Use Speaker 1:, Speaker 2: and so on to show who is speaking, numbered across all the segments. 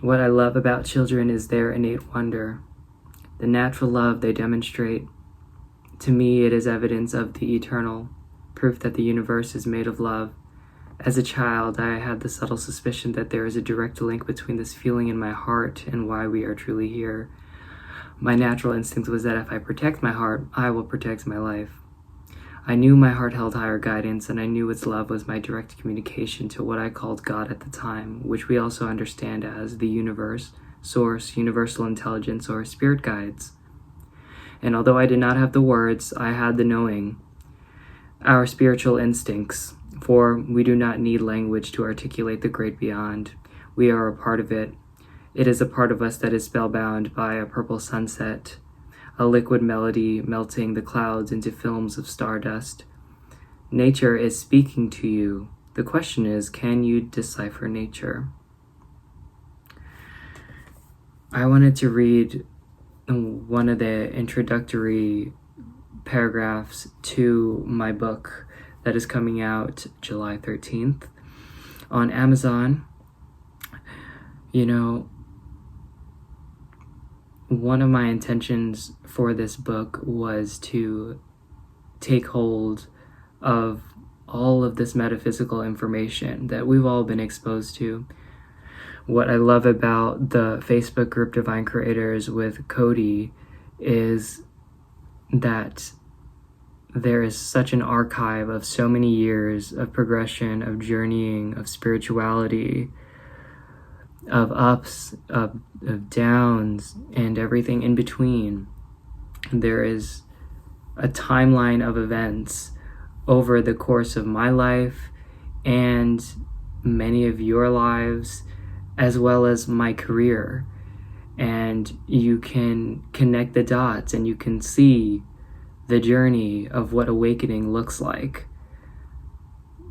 Speaker 1: What I love about children is their innate wonder, the natural love they demonstrate. To me, it is evidence of the eternal, proof that the universe is made of love. As a child, I had the subtle suspicion that there is a direct link between this feeling in my heart and why we are truly here. My natural instinct was that if I protect my heart, I will protect my life. I knew my heart held higher guidance, and I knew its love was my direct communication to what I called God at the time, which we also understand as the universe, source, universal intelligence, or spirit guides. And although I did not have the words, I had the knowing, our spiritual instincts, for we do not need language to articulate the great beyond. We are a part of it. It is a part of us that is spellbound by a purple sunset, a liquid melody melting the clouds into films of stardust. Nature is speaking to you. The question is, can you decipher nature? I wanted to read one of the introductory paragraphs to my book that is coming out July 13th on Amazon. You know, one of my intentions for this book was to take hold of all of this metaphysical information that we've all been exposed to. What I love about the Facebook group Divine Creators with Cody is that there is such an archive of so many years of progression, of journeying, of spirituality, of ups, of downs, and everything in between. There is a timeline of events over the course of my life and many of your lives, as well as my career. And you can connect the dots and you can see the journey of what awakening looks like.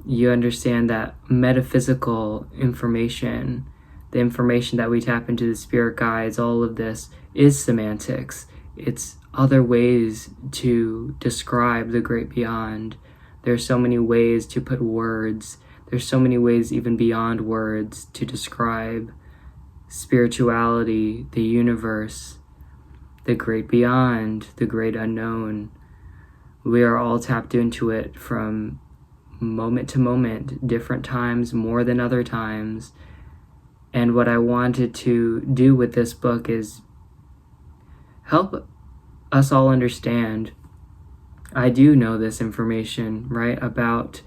Speaker 1: You understand that metaphysical information, the information that we tap into the spirit guides, all of this is semantics. It's other ways to describe the great beyond. There's so many ways to put words. There's so many ways even beyond words to describe spirituality, the universe, the great beyond, the great unknown. We are all tapped into it from moment to moment, different times, more than other times. And what I wanted to do with this book is help us all understand. I do know this information, right, about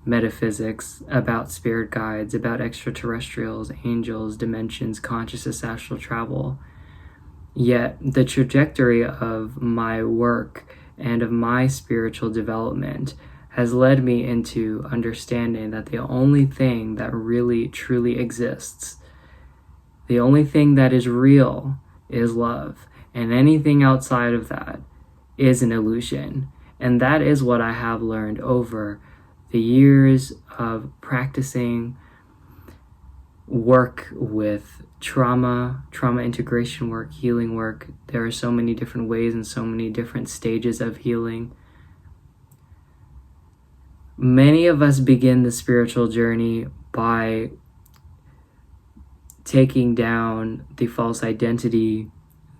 Speaker 1: metaphysics, about spirit guides, about extraterrestrials, angels, dimensions, consciousness, astral travel. Yet the trajectory of my work and of my spiritual development has led me into understanding that the only thing that really truly exists, the only thing that is real, is love. And anything outside of that is an illusion. And that is what I have learned over the years of practicing work with trauma integration work, healing work. There are so many different ways and so many different stages of healing. Many of us begin the spiritual journey by taking down the false identity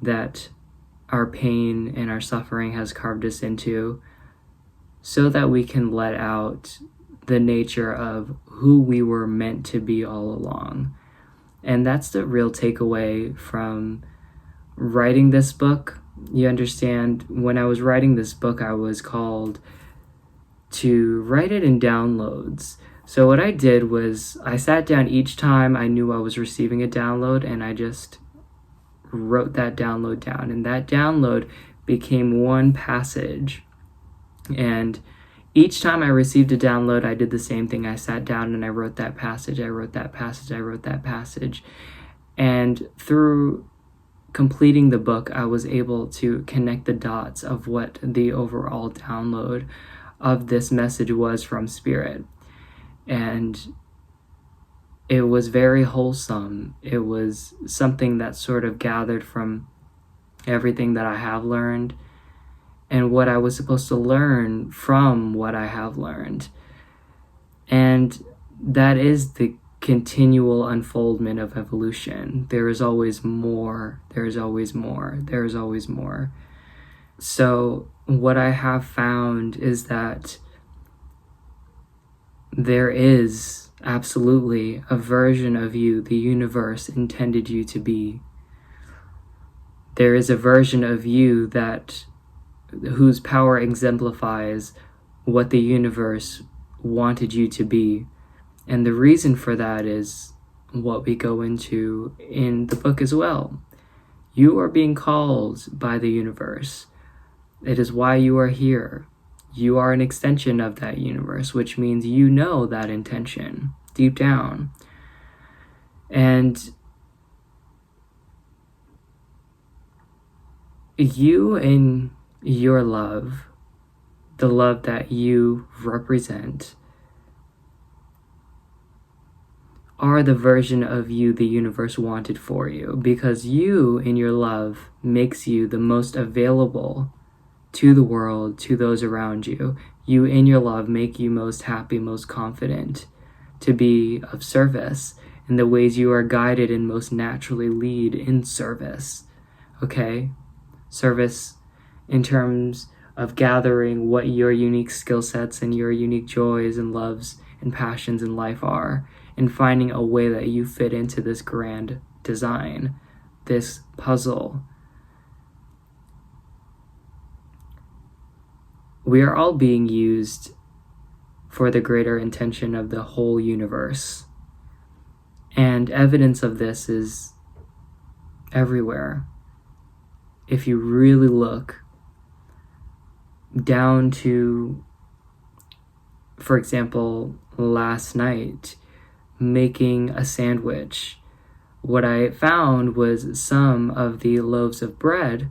Speaker 1: that our pain and our suffering has carved us into, so that we can let out the nature of who we were meant to be all along. And that's the real takeaway from writing this book. You understand, when I was writing this book, I was called to write it in downloads. So what I did was I sat down each time I knew I was receiving a download, and I just wrote that download down. And that download became one passage. And each time I received a download, I did the same thing. I sat down and I wrote that passage, I wrote that passage, I wrote that passage. And through completing the book, I was able to connect the dots of what the overall download of this message was from Spirit. And it was very wholesome. It was something that sort of gathered from everything that I have learned and what I was supposed to learn from what I have learned. And that is the continual unfoldment of evolution. There is always more, there is always more, there is always more. So what I have found is that there is absolutely a version of you the universe intended you to be. There is a version of you that whose power exemplifies what the universe wanted you to be. And the reason for that is what we go into in the book as well. You are being called by the universe. It is why you are here. You are an extension of that universe, which means you know that intention deep down. And you in your love, the love that you represent, are the version of you the universe wanted for you, because you in your love makes you the most available to the world, to those around you. You in your love make you most happy, most confident to be of service in the ways you are guided and most naturally lead in service. Okay? Service in terms of gathering what your unique skill sets and your unique joys and loves and passions in life are, and finding a way that you fit into this grand design, this puzzle. We are all being used for the greater intention of the whole universe. And evidence of this is everywhere. If you really look down to, for example, last night, making a sandwich, what I found was some of the loaves of bread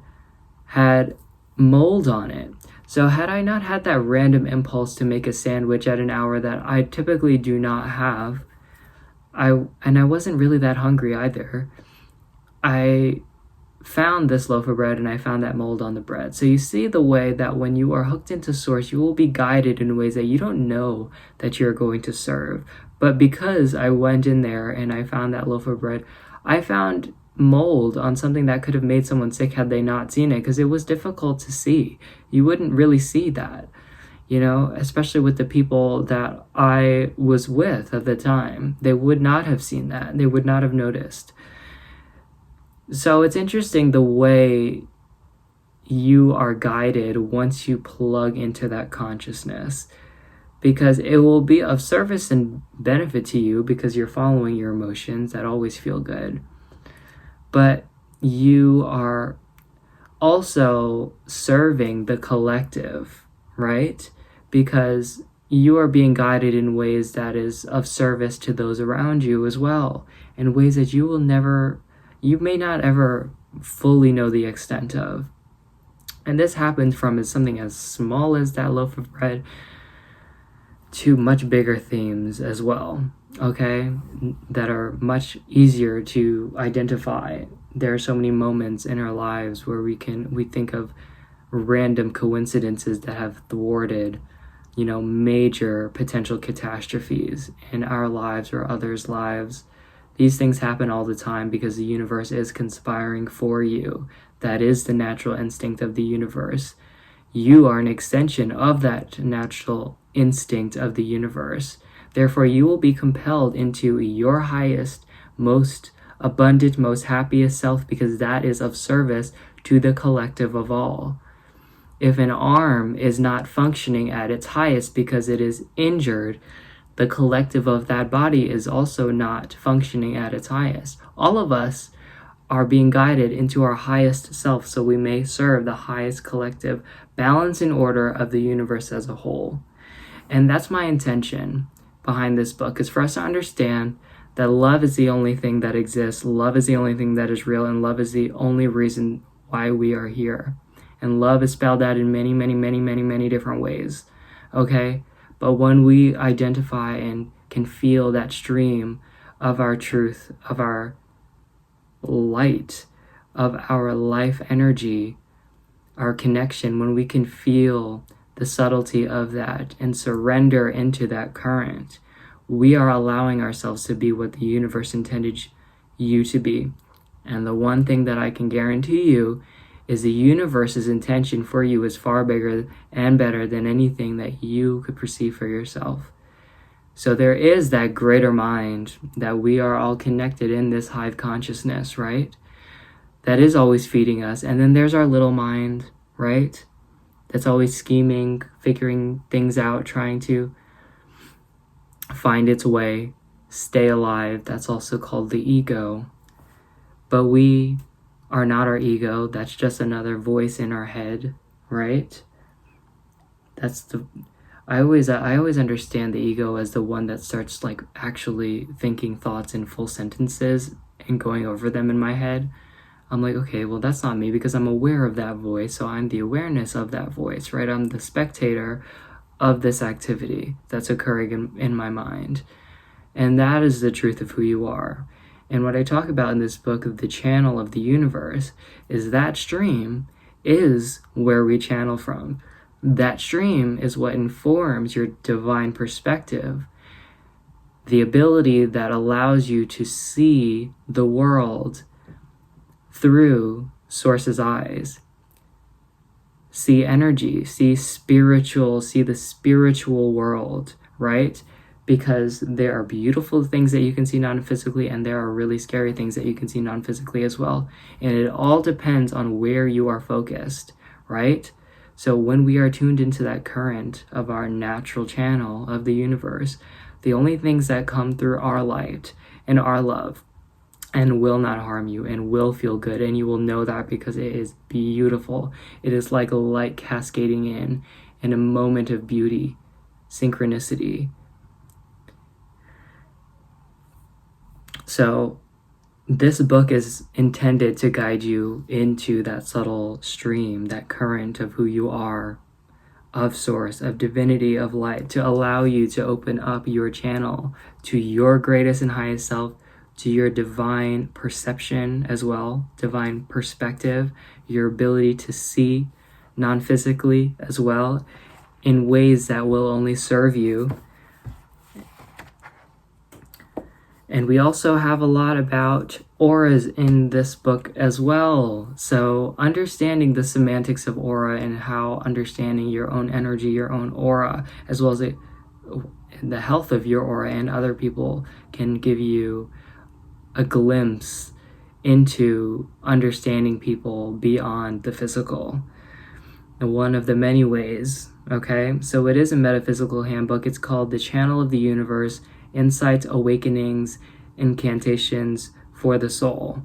Speaker 1: had mold on it. So had I not had that random impulse to make a sandwich at an hour that I typically do not have, I wasn't really that hungry either, I found this loaf of bread and I found that mold on the bread. So you see the way that when you are hooked into source, you will be guided in ways that you don't know that you're going to serve. But because I went in there and I found that loaf of bread, I found mold on something that could have made someone sick had they not seen it, because it was difficult to see. You wouldn't really see that, especially with the people that I was with at the time. They would not have seen that. They would not have noticed. So it's interesting the way you are guided once you plug into that consciousness, because it will be of service and benefit to you because you're following your emotions that always feel good. But you are also serving the collective, right? Because you are being guided in ways that is of service to those around you as well, in ways that you may not ever fully know the extent of. And this happens from something as small as that loaf of bread to much bigger themes as well, okay, that are much easier to identify. There are so many moments in our lives where we think of random coincidences that have thwarted, major potential catastrophes in our lives or others' lives. These things happen all the time because the universe is conspiring for you. That is the natural instinct of the universe. You are an extension of that natural instinct of the universe. Therefore, you will be compelled into your highest, most abundant, most happiest self, because that is of service to the collective of all. If an arm is not functioning at its highest because it is injured, the collective of that body is also not functioning at its highest. All of us are being guided into our highest self so we may serve the highest collective balance and order of the universe as a whole. And that's my intention behind this book, is for us to understand that love is the only thing that exists, love is the only thing that is real, and love is the only reason why we are here. And love is spelled out in many, many, many, many, many different ways, okay? But when we identify and can feel that stream of our truth, of our light, of our life energy, our connection, when we can feel the subtlety of that and surrender into that current, we are allowing ourselves to be what the universe intended you to be. And the one thing that I can guarantee you is the universe's intention for you is far bigger and better than anything that you could perceive for yourself. So there is that greater mind that we are all connected in this hive consciousness, right? That is always feeding us. And then there's our little mind, right? That's always scheming, figuring things out, trying to find its way, stay alive. That's also called the ego. But we are not our ego. That's just another voice in our head, right? I always understand the ego as the one that starts like actually thinking thoughts in full sentences and going over them in my head. I'm like, okay, well, that's not me because I'm aware of that voice. So I'm the awareness of that voice, right? I'm the spectator of this activity that's occurring in my mind. And that is the truth of who you are. And what I talk about in this book of the channel of the universe is that stream is where we channel from. That stream is what informs your divine perspective, the ability that allows you to see the world through Source's eyes, see energy, see the spiritual world, right? Because there are beautiful things that you can see non-physically, and there are really scary things that you can see non-physically as well. And it all depends on where you are focused, right? So when we are tuned into that current of our natural channel of the universe, the only things that come through are light and our love and will not harm you and will feel good. And you will know that because it is beautiful. It is like a light cascading in a moment of beauty, synchronicity. So this book is intended to guide you into that subtle stream, that current of who you are, of source, of divinity, of light, to allow you to open up your channel to your greatest and highest self, to your divine perception as well, divine perspective, your ability to see non-physically as well, in ways that will only serve you. And we also have a lot about auras in this book as well. So understanding the semantics of aura and how understanding your own energy, your own aura, as well as the health of your aura and other people can give you a glimpse into understanding people beyond the physical. And one of the many ways, okay? So it is a metaphysical handbook. It's called The Channel of the Universe, Insights, Awakenings, Incantations for the Soul.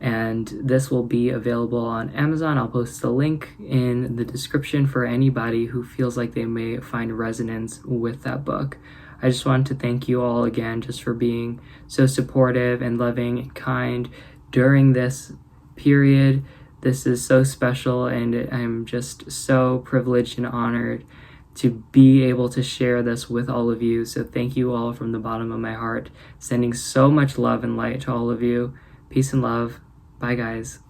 Speaker 1: And this will be available on Amazon. I'll post the link in the description for anybody who feels like they may find resonance with that book. I just want to thank you all again just for being so supportive and loving and kind during this period. This is so special, and I'm just so privileged and honored to be able to share this with all of you. So thank you all from the bottom of my heart. Sending so much love and light to all of you. Peace and love. Bye, guys.